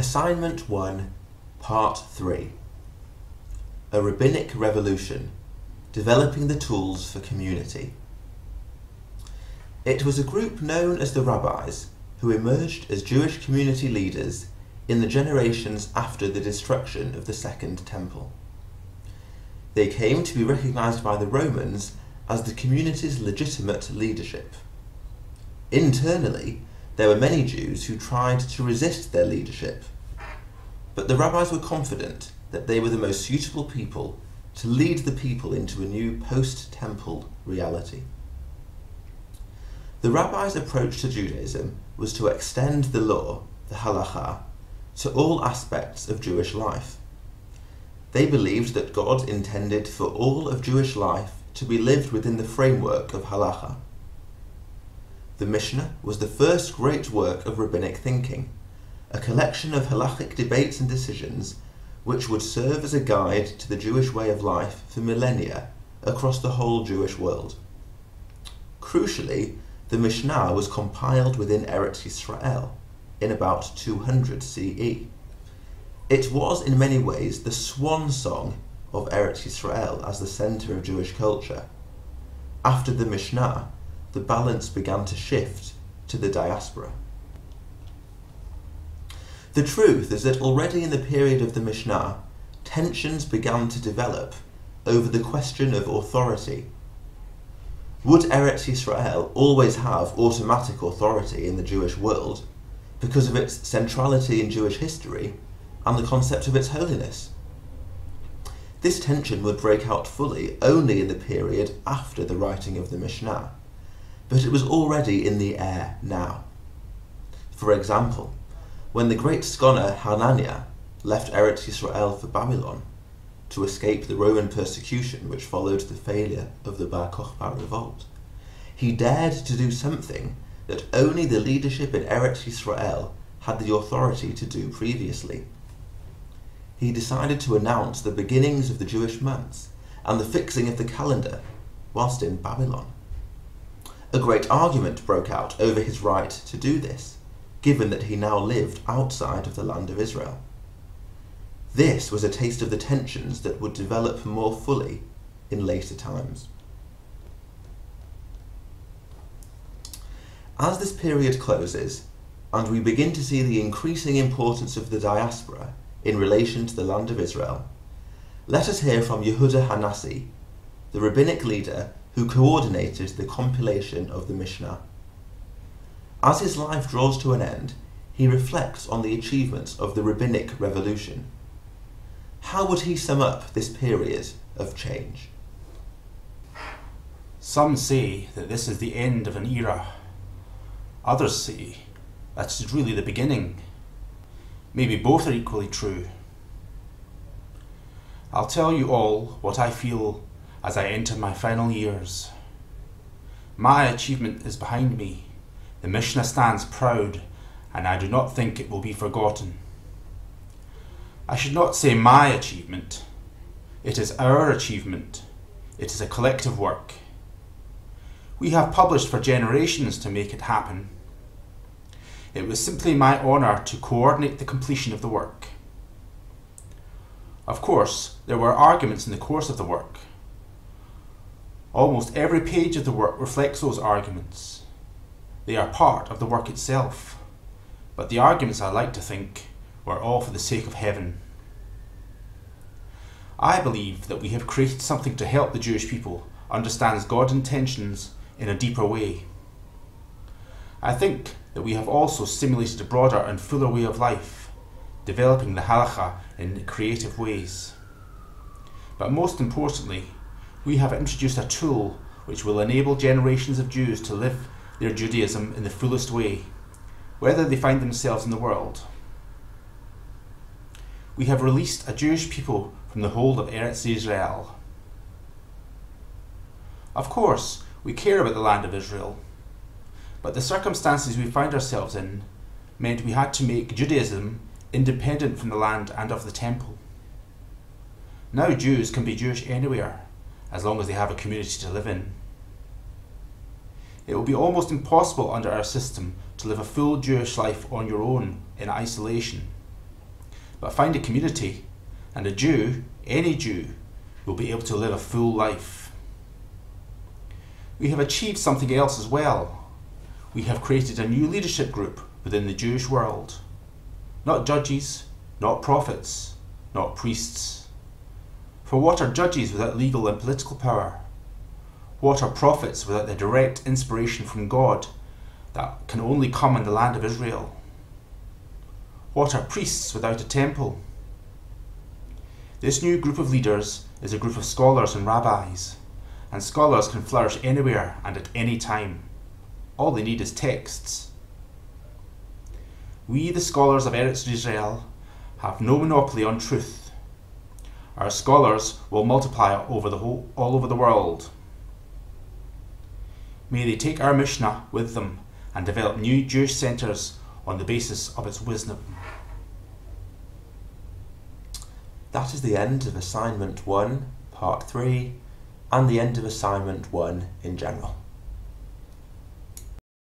Assignment 1, Part 3. A Rabbinic Revolution, Developing the Tools for Community. It was a group known as the Rabbis who emerged as Jewish community leaders in the generations after the destruction of the Second Temple. They came to be recognized by the Romans as the community's legitimate leadership. Internally, there were many Jews who tried to resist their leadership, but the rabbis were confident that they were the most suitable people to lead the people into a new post-temple reality. The rabbis' approach to Judaism was to extend the law, the halakha, to all aspects of Jewish life. They believed that God intended for all of Jewish life to be lived within the framework of halakha. The Mishnah was the first great work of rabbinic thinking, a collection of halachic debates and decisions which would serve as a guide to the Jewish way of life for millennia across the whole Jewish world. Crucially, the Mishnah was compiled within Eretz Yisrael in about 200 CE. It was in many ways the swan song of Eretz Yisrael as the centre of Jewish culture. After the Mishnah, the balance began to shift to the diaspora. The truth is that already in the period of the Mishnah, tensions began to develop over the question of authority. Would Eretz Yisrael always have automatic authority in the Jewish world because of its centrality in Jewish history and the concept of its holiness? This tension would break out fully only in the period after the writing of the Mishnah, but it was already in the air now. For example, when the great scholar Hananiah left Eretz Yisrael for Babylon to escape the Roman persecution which followed the failure of the Bar Kokhba revolt, he dared to do something that only the leadership in Eretz Yisrael had the authority to do previously. He decided to announce the beginnings of the Jewish months and the fixing of the calendar whilst in Babylon. A great argument broke out over his right to do this, given that he now lived outside of the land of Israel. This was a taste of the tensions that would develop more fully in later times. As this period closes, and we begin to see the increasing importance of the diaspora in relation to the land of Israel, let us hear from Yehuda Hanassi, the rabbinic leader who coordinated the compilation of the Mishnah. As his life draws to an end, he reflects on the achievements of the rabbinic revolution. How would he sum up this period of change? Some say that this is the end of an era. Others say that it's really the beginning. Maybe both are equally true. I'll tell you all what I feel as I enter my final years. My achievement is behind me. The Mishnah stands proud, and I do not think it will be forgotten. I should not say my achievement. It is our achievement. It is a collective work. We have published for generations to make it happen. It was simply my honour to coordinate the completion of the work. Of course, there were arguments in the course of the work. Almost every page of the work reflects those arguments. They are part of the work itself, but the arguments, I like to think, were all for the sake of heaven. I believe that we have created something to help the Jewish people understand God's intentions in a deeper way. I think that we have also stimulated a broader and fuller way of life, developing the halakha in creative ways. But most importantly, we have introduced a tool which will enable generations of Jews to live their Judaism in the fullest way, whether they find themselves in the world. We have released a Jewish people from the hold of Eretz Yisrael. Of course, we care about the land of Israel, but the circumstances we find ourselves in meant we had to make Judaism independent from the land and of the temple. Now Jews can be Jewish anywhere, as long as they have a community to live in. It will be almost impossible under our system to live a full Jewish life on your own in isolation. but find a community, and a Jew, any Jew, will be able to live a full life. We have achieved something else as well. We have created a new leadership group within the Jewish world. Not judges, not prophets, not priests. For what are judges without legal and political power? What are prophets without the direct inspiration from God that can only come in the land of Israel? What are priests without a temple? This new group of leaders is a group of scholars and rabbis, and scholars can flourish anywhere and at any time. All they need is texts. We, the scholars of Eretz Yisrael, have no monopoly on truth. Our scholars will multiply all over the world. May they take our Mishnah with them and develop new Jewish centres on the basis of its wisdom. That is the end of Assignment 1, Part 3, and the end of Assignment 1 in general.